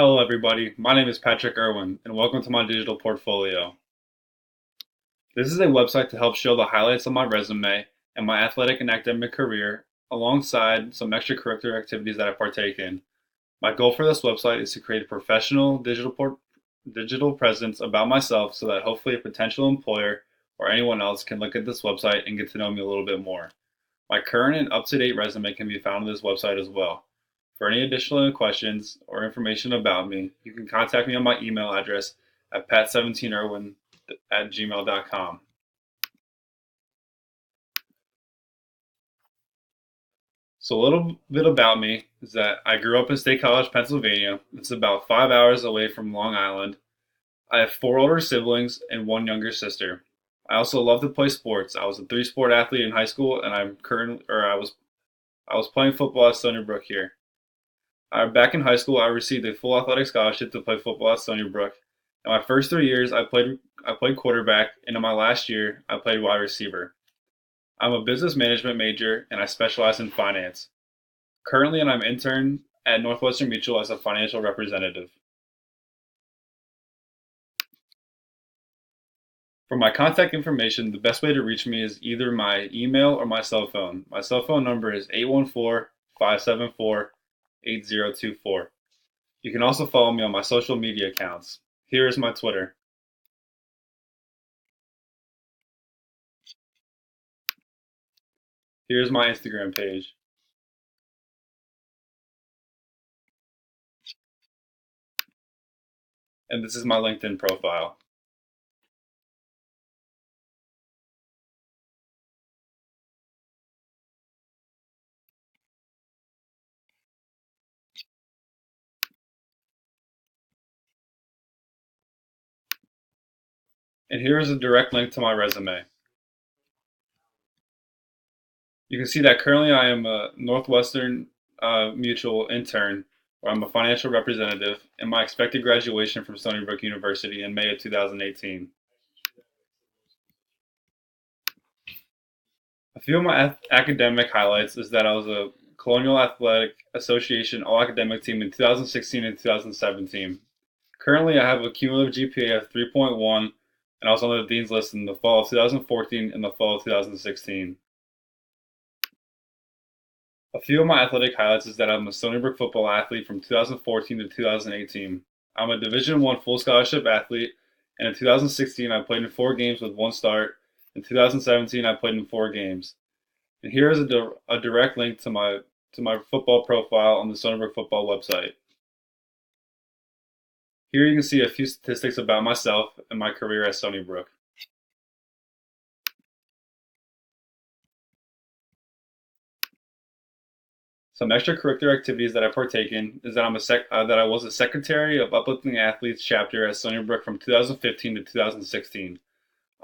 Hello everybody, my name is Patrick Irwin and welcome to my digital portfolio. This is a website to help show the highlights of my resume and my athletic and academic career alongside some extracurricular activities that I partake in. My goal for this website is to create a professional digital presence about myself so that hopefully a potential employer or anyone else can look at this website and get to know me a little bit more. My current and up-to-date resume can be found on this website as well. For any additional questions or information about me, you can contact me on my email address at pat17irwin@gmail.com. So a little bit about me is that I grew up in State College, Pennsylvania. It's about 5 hours away from Long Island. I have four older siblings and one younger sister. I also love to play sports. I was a three-sport athlete in high school, and I was playing football at Stony Brook here. Back in high school, I received a full athletic scholarship to play football at Stony Brook. In my first 3 years, I played quarterback, and in my last year, I played wide receiver. I'm a business management major, and I specialize in finance. Currently, I'm an intern at Northwestern Mutual as a financial representative. For my contact information, the best way to reach me is either my email or my cell phone. My cell phone number is 814-574-8024. You can also follow me on my social media accounts. Here is my Twitter. Here's my Instagram page. And this is my LinkedIn profile. And here is a direct link to my resume. You can see that currently I am a Northwestern Mutual intern, where I'm a financial representative, and my expected graduation from Stony Brook University in May of 2018. A few of my academic highlights is that I was a Colonial Athletic Association All-Academic Team in 2016 and 2017. Currently, I have a cumulative GPA of 3.1, and I was on the Dean's List in the fall of 2014 and the fall of 2016. A few of my athletic highlights is that I'm a Stony Brook football athlete from 2014 to 2018. I'm a Division I full scholarship athlete, and in 2016 I played in 4 games with one start. In 2017 I played in 4 games. And here is a direct link to my football profile on the Stony Brook football website. Here you can see a few statistics about myself and my career at Stony Brook. Some extracurricular activities that I partake in is that that I was a secretary of Uplifting Athletes chapter at Stony Brook from 2015 to 2016.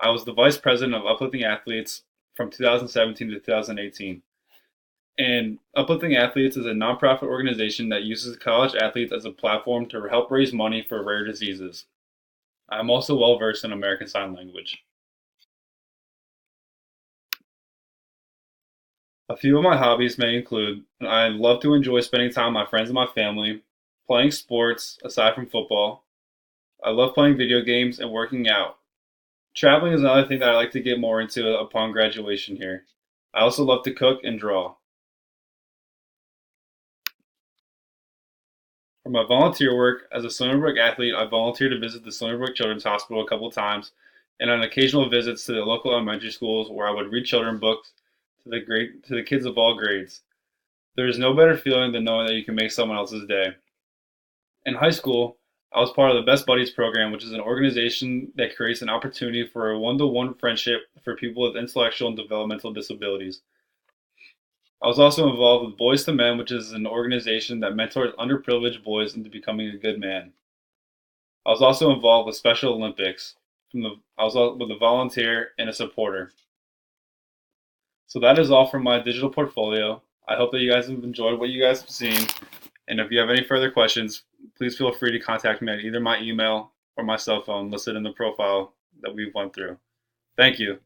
I was the vice president of Uplifting Athletes from 2017 to 2018. And Uplifting Athletes is a nonprofit organization that uses college athletes as a platform to help raise money for rare diseases. I'm also well versed in American Sign Language. A few of my hobbies may include I love to enjoy spending time with my friends and my family, playing sports aside from football. I love playing video games and working out. Traveling is another thing that I like to get more into upon graduation here. I also love to cook and draw. For my volunteer work, as a Stony Brook athlete, I volunteer to visit the Stony Brook Children's Hospital a couple times and on occasional visits to the local elementary schools where I would read children books to the kids of all grades. There is no better feeling than knowing that you can make someone else's day. In high school, I was part of the Best Buddies program, which is an organization that creates an opportunity for a one-to-one friendship for people with intellectual and developmental disabilities. I was also involved with Boys to Men, which is an organization that mentors underprivileged boys into becoming a good man. I was also involved with Special Olympics. I was with a volunteer and a supporter. So that is all from my digital portfolio. I hope that you guys have enjoyed what you guys have seen. And if you have any further questions, please feel free to contact me at either my email or my cell phone listed in the profile that we've went through. Thank you.